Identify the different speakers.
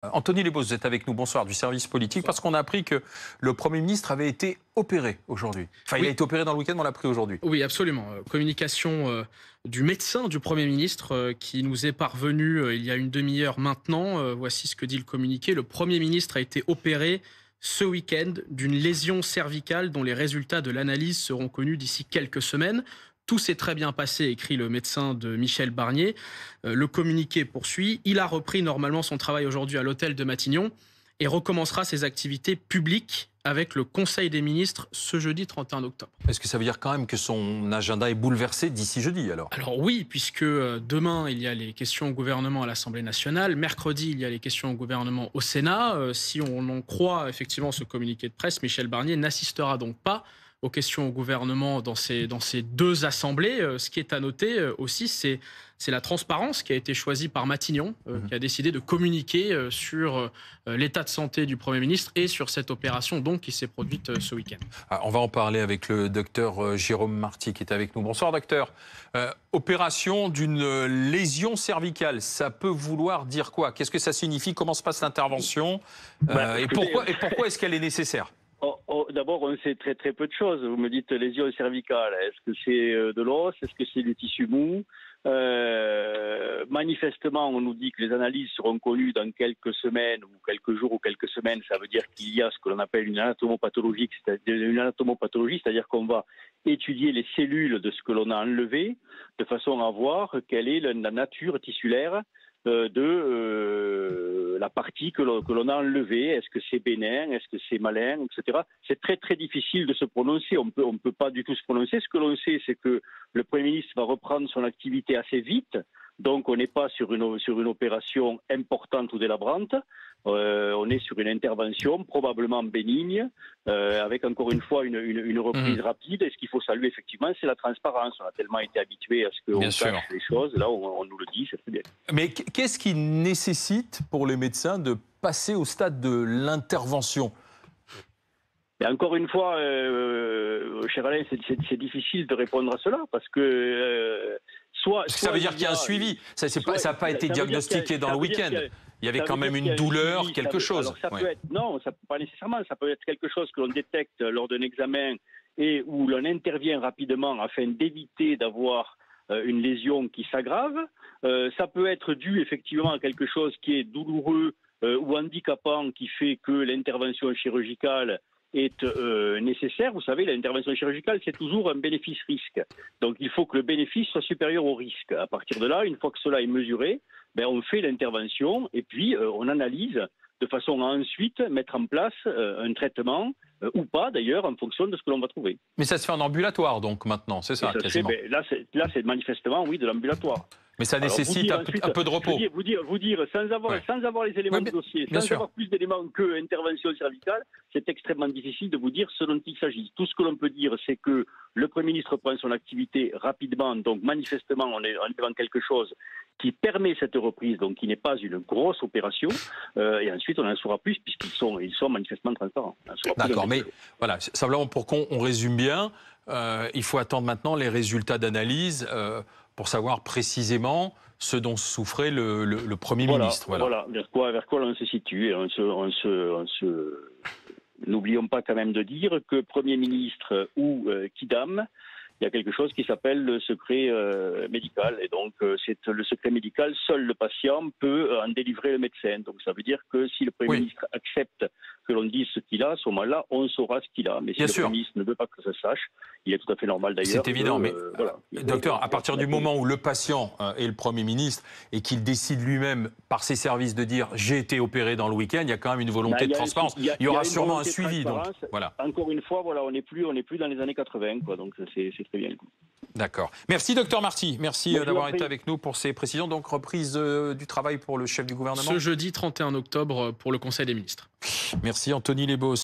Speaker 1: Anthony Lebos, vous êtes avec nous, bonsoir, du service politique, parce qu'on a appris que le Premier ministre avait été opéré aujourd'hui. Enfin, il a été opéré dans le week-end, mais on l'a pris aujourd'hui.
Speaker 2: Oui, absolument. Communication du médecin du Premier ministre qui nous est parvenu il y a une demi-heure maintenant. Voici ce que dit le communiqué. Le Premier ministre a été opéré ce week-end d'une lésion cervicale dont les résultats de l'analyse seront connus d'ici quelques semaines. Tout s'est très bien passé, écrit le médecin de Michel Barnier. Le communiqué poursuit. Il a repris normalement son travail aujourd'hui à l'hôtel de Matignon et recommencera ses activités publiques avec le Conseil des ministres ce jeudi 31 octobre.
Speaker 1: Est-ce que ça veut dire quand même que son agenda est bouleversé d'ici jeudi alors?
Speaker 2: Alors oui, puisque demain il y a les questions au gouvernement à l'Assemblée nationale, mercredi il y a les questions au gouvernement au Sénat. Si on en croit effectivement ce communiqué de presse, Michel Barnier n'assistera donc pas aux questions au gouvernement dans ces deux assemblées. Ce qui est à noter aussi, c'est la transparence qui a été choisie par Matignon, qui a décidé de communiquer sur l'état de santé du Premier ministre et sur cette opération donc qui s'est produite ce week-end.
Speaker 1: On va en parler avec le docteur Jérôme Marty qui est avec nous. Bonsoir docteur. Opération d'une lésion cervicale, ça peut vouloir dire quoi? Qu'est-ce que ça signifie? Comment se passe l'intervention? Et pourquoi est-ce qu'elle est nécessaire?
Speaker 3: D'abord, on sait très très peu de choses. Vous me dites lésion cervicale. Est-ce que c'est de l'os? Est-ce que c'est du tissu mou? Manifestement, on nous dit que les analyses seront connues dans quelques semaines ou quelques jours ou quelques semaines. Ça veut dire qu'il y a ce que l'on appelle une anatomopathologie, c'est-à-dire qu'on va étudier les cellules de ce que l'on a enlevé de façon à voir quelle est la nature tissulaire de la partie que l'on a enlevée. Est-ce que c'est bénin, est-ce que c'est malin, etc. C'est très très difficile de se prononcer, on peut pas du tout se prononcer. Ce que l'on sait, c'est que le Premier ministre va reprendre son activité assez vite, donc on n'est pas sur une opération importante ou délabrante. On est sur une intervention probablement bénigne, avec encore une fois une reprise rapide. Et ce qu'il faut saluer effectivement, c'est la transparence. On a tellement été habitué à ce qu'on cache les choses. Là, on nous le dit, c'est très bien.
Speaker 1: Mais qu'est-ce qui nécessite pour les médecins de passer au stade de l'intervention?
Speaker 3: Et encore une fois, cher Alain, c'est difficile de répondre à cela parce que
Speaker 1: ça veut dire qu'il y a un suivi. Ça n'a pas été diagnostiqué dans le week-end. Il y avait quand même une douleur, quelque chose.
Speaker 3: Alors ça peut être, non, pas nécessairement. Ça peut être quelque chose que l'on détecte lors d'un examen et où l'on intervient rapidement afin d'éviter d'avoir une lésion qui s'aggrave. Ça peut être dû effectivement à quelque chose qui est douloureux ou handicapant qui fait que l'intervention chirurgicale est nécessaire. Vous savez, l'intervention chirurgicale, c'est toujours un bénéfice-risque. Donc, il faut que le bénéfice soit supérieur au risque. À partir de là, une fois que cela est mesuré, on fait l'intervention et puis on analyse de façon à ensuite mettre en place un traitement, ou pas d'ailleurs, en fonction de ce que l'on va trouver.
Speaker 1: Mais ça se fait en ambulatoire, donc, maintenant, c'est ça, quasiment.
Speaker 3: Là, c'est manifestement, oui, de l'ambulatoire.
Speaker 1: Mais ça nécessite un peu de repos.
Speaker 3: Vous dire sans avoir les éléments du dossier, sans avoir plus d'éléments que intervention cervicale, c'est extrêmement difficile de vous dire ce dont il s'agit. Tout ce que l'on peut dire, c'est que le Premier ministre prend son activité rapidement, donc manifestement, on est devant quelque chose qui permet cette reprise, donc qui n'est pas une grosse opération, et ensuite on en saura plus puisqu'ils sont manifestement transparents.
Speaker 1: D'accord, mais voilà, simplement pour qu'on résume bien, il faut attendre maintenant les résultats d'analyse pour savoir précisément ce dont souffrait le Premier ministre.
Speaker 3: Voilà, vers quoi l'on se situe. N'oublions pas quand même de dire que Premier ministre ou Kidam, il y a quelque chose qui s'appelle le secret médical. Et donc, c'est le secret médical, seul le patient peut en délivrer le médecin. Donc, ça veut dire que si le Premier ministre accepte que l'on dise ce qu'il a, à ce moment-là, on saura ce qu'il a. Mais si le Premier ministre ne veut pas que ça se sache, il est tout à fait normal d'ailleurs.
Speaker 1: C'est évident, mais docteur, à partir du moment où le patient est le Premier ministre et qu'il décide lui-même par ses services de dire « j'ai été opéré dans le week-end », il y a quand même une volonté de transparence. Il y aura sûrement un suivi. Donc, voilà.
Speaker 3: Encore une fois, on n'est plus dans les années 80, quoi, donc c'est très bien.
Speaker 1: D'accord. Merci docteur Marty. Merci d'avoir été avec nous pour ces précisions. Donc reprise du travail pour le chef du gouvernement.
Speaker 2: Ce jeudi 31 octobre pour le Conseil des ministres.
Speaker 1: Merci Anthony Lebos.